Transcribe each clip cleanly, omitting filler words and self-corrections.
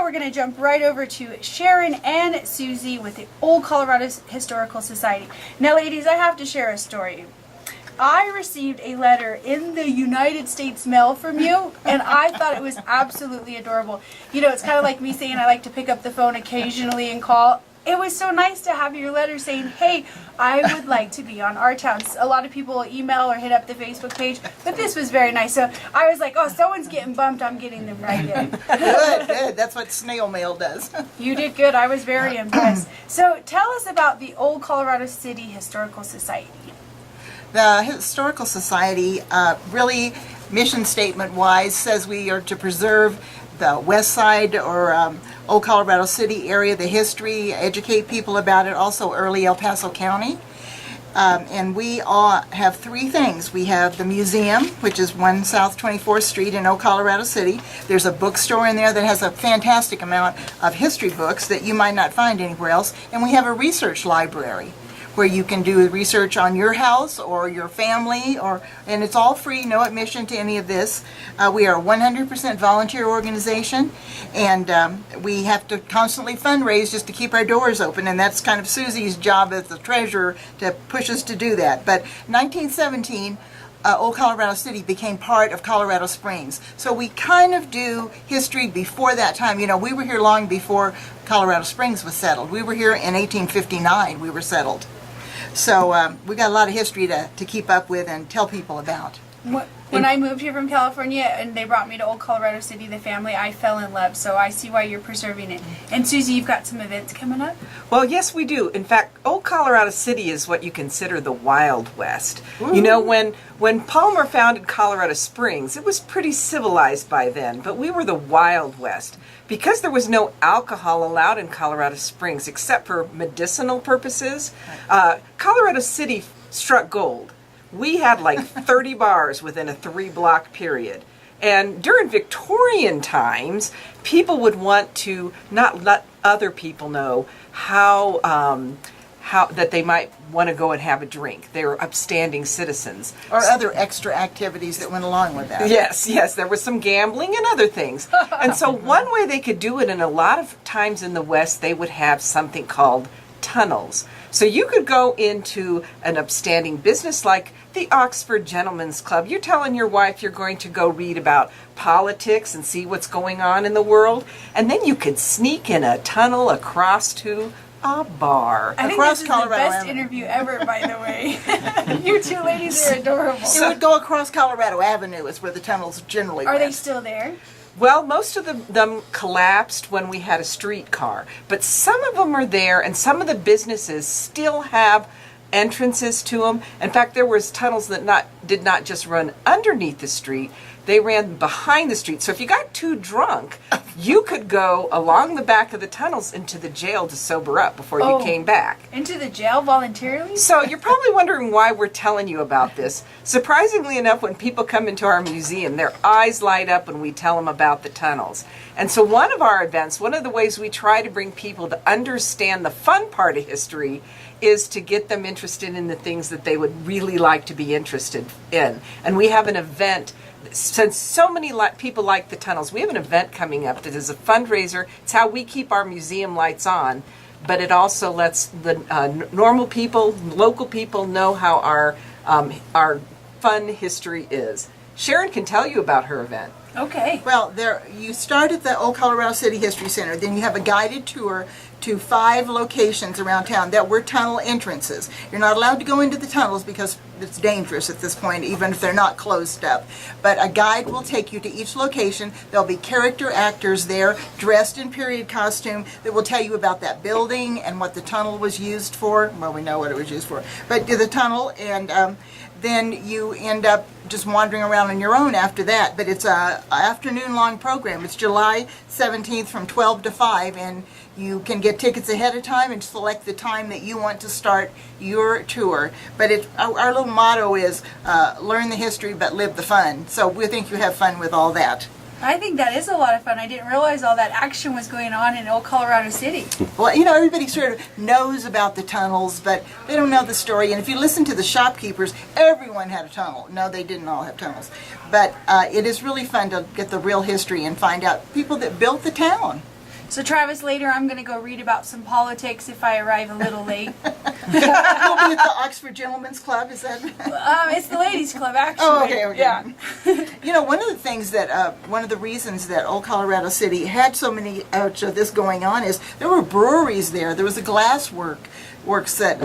we're going to jump right over to Sharon and Susie with the Old Colorado Historical Society. Now, ladies, I have to share a story. I received a letter in the United States mail from you, and I thought it was absolutely adorable. You know, it's kind of like me saying I like to pick up the phone occasionally and call. It was so nice to have your letter saying, hey, I would like to be on Our Town. A lot of people email or hit up the Facebook page, but this was very nice. So I was like, oh, someone's getting bumped. I'm getting them right in. Good, good. That's what snail mail does. You did good. I was very impressed. So tell us about the Old Colorado City Historical Society. The Historical Society really, mission statement-wise, says we are to preserve the west side or Old Colorado City area, the history, educate people about it, also early El Paso County. And we all have three things. We have the museum, which is 1 South 24th Street in Old Colorado City. There's a bookstore in there that has a fantastic amount of history books that you might not find anywhere else. And we have a research library where you can do research on your house or your family, and it's all free, no admission to any of this. We are a 100% volunteer organization, and we have to constantly fundraise just to keep our doors open, and that's kind of Susie's job as the treasurer to push us to do that. But 1917, Old Colorado City became part of Colorado Springs. So we kind of do history before that time. You know, we were here long before Colorado Springs was settled. We were here in 1859, we were settled. So we got a lot of history to keep up with and tell people about. When I moved here from California and they brought me to Old Colorado City, the family, I fell in love. So I see why you're preserving it. And Susie, you've got some events coming up? Well, yes, we do. In fact, Old Colorado City is what you consider the Wild West. Ooh. You know, when Palmer founded Colorado Springs, it was pretty civilized by then, but we were the Wild West. Because there was no alcohol allowed in Colorado Springs except for medicinal purposes, Colorado City struck gold. We had like 30 bars within a 3-block period. And during Victorian times, people would want to not let other people know how that they might want to go and have a drink. They were upstanding citizens. Or other extra activities that went along with that. Yes, there was some gambling and other things. And so one way they could do it, and a lot of times in the West, they would have something called tunnels. So you could go into an upstanding business like the Oxford Gentlemen's Club. You're telling your wife you're going to go read about politics and see what's going on in the world, and then you could sneak in a tunnel across to a bar. I think this is the best interview ever, by the way. You two ladies are adorable. It would go across Colorado Avenue is where the tunnels generally went. Are they still there? Well, most of them collapsed when we had a streetcar, but some of them are there, and some of the businesses still have entrances to them. In fact, there was tunnels that did not just run underneath the street, they ran behind the street. So if you got too drunk, you could go along the back of the tunnels into the jail to sober up before you came back. Into the jail voluntarily? So you're probably wondering why we're telling you about this. Surprisingly enough, when people come into our museum, their eyes light up when we tell them about the tunnels. And so one of our events, one of the ways we try to bring people to understand the fun part of history is to get them interested in the things that they would really like to be interested in. And we have an event, since so many people like the tunnels, we have an event coming up that is a fundraiser. It's how we keep our museum lights on, but it also lets the normal people, local people know how our fun history is. Sharon can tell you about her event. Okay. Well, you start at the Old Colorado City History Center, then you have a guided tour to 5 locations around town that were tunnel entrances. You're not allowed to go into the tunnels because it's dangerous at this point, even if they're not closed up. But a guide will take you to each location. There'll be character actors there, dressed in period costume, that will tell you about that building and what the tunnel was used for. Well, we know what it was used for. But the tunnel, and then you end up just wandering around on your own after that. But it's a afternoon-long program. It's July 17th from 12 to 5, and you can get tickets ahead of time and select the time that you want to start your tour. But our little motto is learn the history but live the fun. So we think you have fun with all that. I think that is a lot of fun. I didn't realize all that action was going on in Old Colorado City. Well, you know, everybody sort of knows about the tunnels, but they don't know the story. And if you listen to the shopkeepers, everyone had a tunnel. No, they didn't all have tunnels. But it is really fun to get the real history and find out people that built the town. So Travis, later I'm going to go read about some politics if I arrive a little late. You'll be at the Oxford Gentlemen's Club, is that? It's the ladies' club, actually. Oh, okay. Yeah. You know, one of the things that, one of the reasons that Old Colorado City had so many of this going on is there were breweries there. There was a glass works that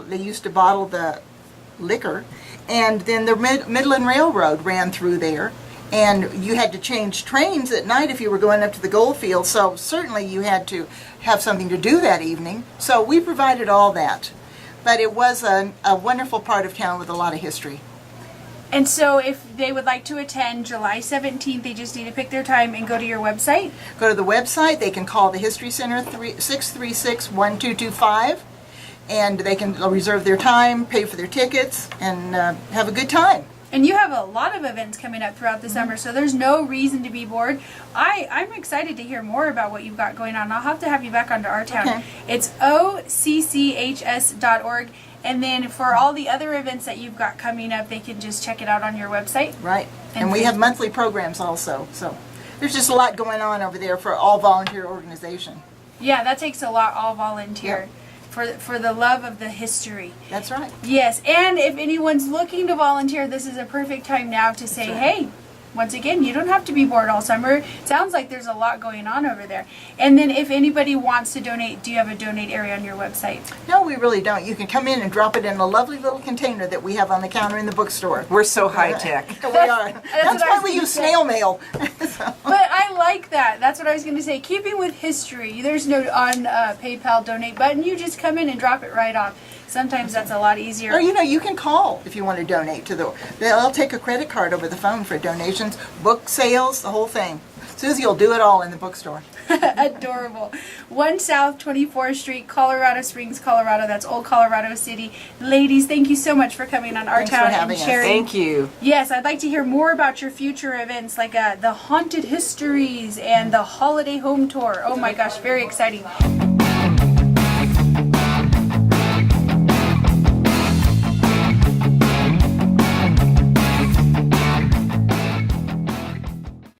they used to bottle the liquor, and then the Midland Railroad ran through there. And you had to change trains at night if you were going up to the Goldfield, so certainly you had to have something to do that evening. So we provided all that. But it was a wonderful part of town with a lot of history. And so if they would like to attend July 17th, they just need to pick their time and go to your website? Go to the website, they can call the History Center 636-1225, and they can reserve their time, pay for their tickets, and have a good time. And you have a lot of events coming up throughout the summer, so there's no reason to be bored. I'm excited to hear more about what you've got going on. I'll have to have you back onto our town. Okay. It's occhs.org. And then for all the other events that you've got coming up, they can just check it out on your website. Right. And we have monthly programs also. So there's just a lot going on over there for all volunteer organization. Yeah, that takes a lot, all volunteer. Yep. For the love of the history. That's right. Yes, and if anyone's looking to volunteer, this is a perfect time now to say, hey, once again, you don't have to be bored all summer. It sounds like there's a lot going on over there. And then if anybody wants to donate, do you have a donate area on your website? No, we really don't. You can come in and drop it in a lovely little container that we have on the counter in the bookstore. We're so high tech. We are. That's what I why was we gonna use say. snail mail. But I like that. That's what I was going to say. Keeping with history, there's no on PayPal donate button. You just come in and drop it right off. Sometimes that's a lot easier. Or, you know, you can call if you want to donate to they'll take a credit card over the phone for donations, book sales, the whole thing. Susie will do it all in the bookstore. Adorable. 1 South 24th Street, Colorado Springs, Colorado. That's Old Colorado City. Ladies, thank you so much for coming on our Thanks for town having and us. sharing. Thank you. Yes, I'd like to hear more about your future events, like the haunted histories and the holiday home tour. Oh my gosh, very exciting.